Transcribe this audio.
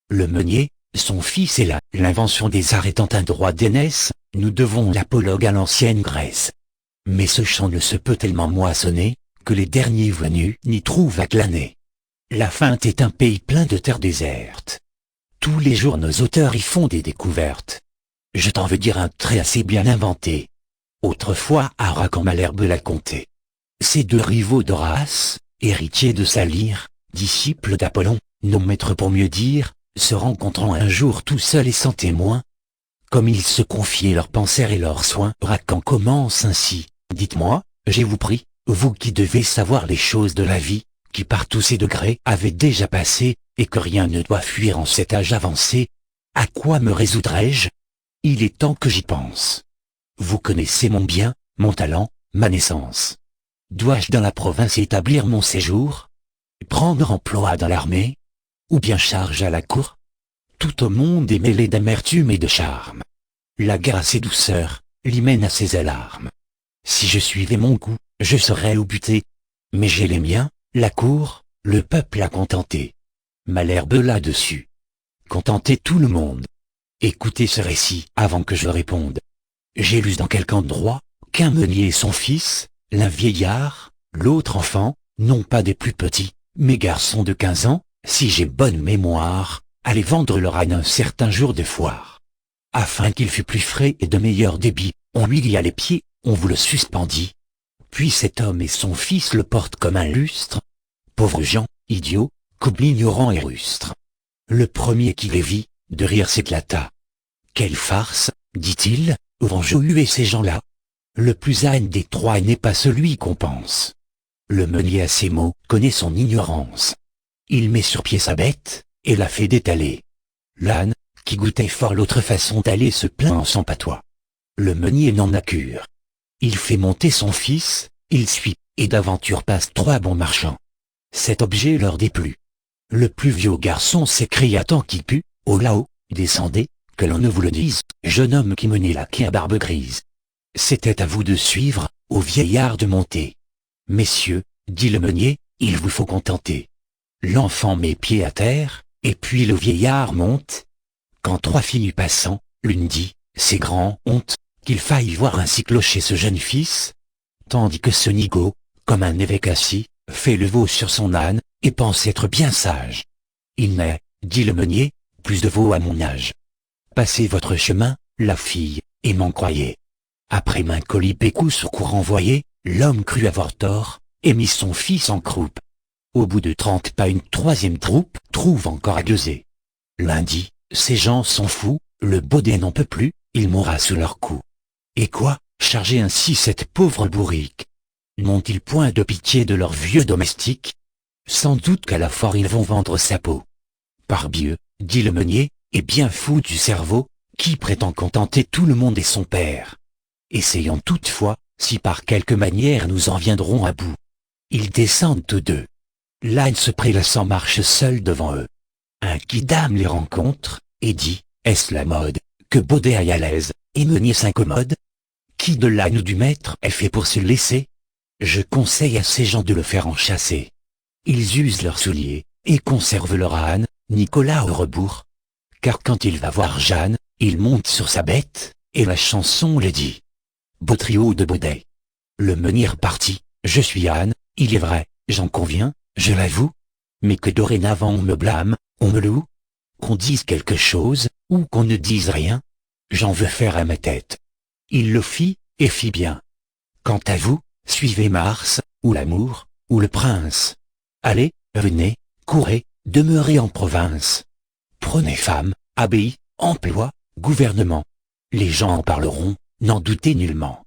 Le meunier, son fils et l'invention des arts étant un droit d'aînesse, nous devons l'apologue à l'ancienne Grèce. Mais ce champ ne se peut tellement moissonner, que les derniers venus n'y trouvent à glaner. La Feinte est un pays plein de terres désertes. Tous les jours nos auteurs y font des découvertes. Je t'en veux dire un trait assez bien inventé. Autrefois Aracan Malherbe l'a conté. Ces deux rivaux d'Horace, héritiers de sa lyre, disciples d'Apollon, nos maîtres pour mieux dire, se rencontrant un jour tout seuls et sans témoin, comme ils se confiaient leurs pensées et leurs soins, Aracan commence ainsi. Dites-moi, j'ai vous prie, vous qui devez savoir les choses de la vie, qui par tous ses degrés avez déjà passé, et que rien ne doit fuir en cet âge avancé, à quoi me résoudrais-je? Il est temps que j'y pense. Vous connaissez mon bien, mon talent, ma naissance. Dois-je dans la province établir mon séjour? Prendre emploi dans l'armée? Ou bien charge à la cour? Tout au monde est mêlé d'amertume et de charme. La guerre a ses douceurs, l'hymen a ses alarmes. Si je suivais mon goût, je serais au buté. Mais j'ai les miens, la cour, le peuple à contenter. Malherbe là-dessus. Contenter tout le monde. Écoutez ce récit avant que je réponde. J'ai lu dans quelque endroit, qu'un meunier et son fils, l'un vieillard, l'autre enfant, non pas des plus petits, mais garçons de 15 ans, si j'ai bonne mémoire, allaient vendre leur âne un certain jour de foire. Afin qu'il fût plus frais et de meilleur débit, on lui lia les pieds, on vous le suspendit. Puis cet homme et son fils le portent comme un lustre. Pauvres gens, idiots, comme ignorants et rustres. Le premier qui les vit, de rire s'éclata. Quelle farce, dit-il, vont-je huer ces gens-là? Le plus âne des trois n'est pas celui qu'on pense. Le meunier à ces mots connaît son ignorance. Il met sur pied sa bête, et la fait détaler. L'âne, qui goûtait fort l'autre façon d'aller, se plaint en son patois. Le meunier n'en a cure. Il fait monter son fils, il suit, et d'aventure passe 3 bons marchands. Cet objet leur déplut. Le plus vieux garçon s'écria tant qu'il put, oh là-haut, descendez, que l'on ne vous le dise, jeune homme qui menait la quai à barbe grise. C'était à vous de suivre, au vieillard de monter. Messieurs, dit le meunier, il vous faut contenter. L'enfant met pied à terre, et puis le vieillard monte. Quand 3 filles passant, l'une dit, c'est grand honte, qu'il faille voir ainsi clocher ce jeune fils, tandis que ce nigaud, comme un évêque assis, fait le veau sur son âne, et pense être bien sage. Il n'est, dit le meunier, plus de veau à mon âge. Passez votre chemin, la fille, et m'en croyez. Après maint colip et coup sur cour envoyé, l'homme crut avoir tort, et mit son fils en croupe. Au bout de 30 pas une 3e troupe trouve encore à gueuser. L'un dit, ces gens sont fous, le baudet n'en peut plus, il mourra sous leur coup. Et quoi, charger ainsi cette pauvre bourrique? N'ont-ils point de pitié de leur vieux domestique? Sans doute qu'à la foire ils vont vendre sa peau. Parbieu, dit le meunier, est bien fou du cerveau, qui prétend contenter tout le monde et son père. Essayons toutefois, si par quelque manière nous en viendrons à bout. Ils descendent tous deux. L'âne se prélassant marche seul devant eux. Un quidam les rencontre, et dit, est-ce la mode, que baudet aille à l'aise, et meunier s'incommode? Qui de l'âne ou du maître est fait pour se laisser? Je conseille à ces gens de le faire enchasser. Ils usent leurs souliers, et conservent leur âne, Nicolas au rebours. Car quand il va voir Jeanne, il monte sur sa bête, et la chanson le dit. Beau trio de baudets. Le meunier partit, je suis âne, il est vrai, j'en conviens, je l'avoue. Mais que dorénavant on me blâme, on me loue. Qu'on dise quelque chose, ou qu'on ne dise rien. J'en veux faire à ma tête. Il le fit, et fit bien. Quant à vous, suivez Mars, ou l'amour, ou le prince. Allez, venez, courez, demeurez en province. Prenez femme, abbaye, emploi, gouvernement. Les gens en parleront, n'en doutez nullement.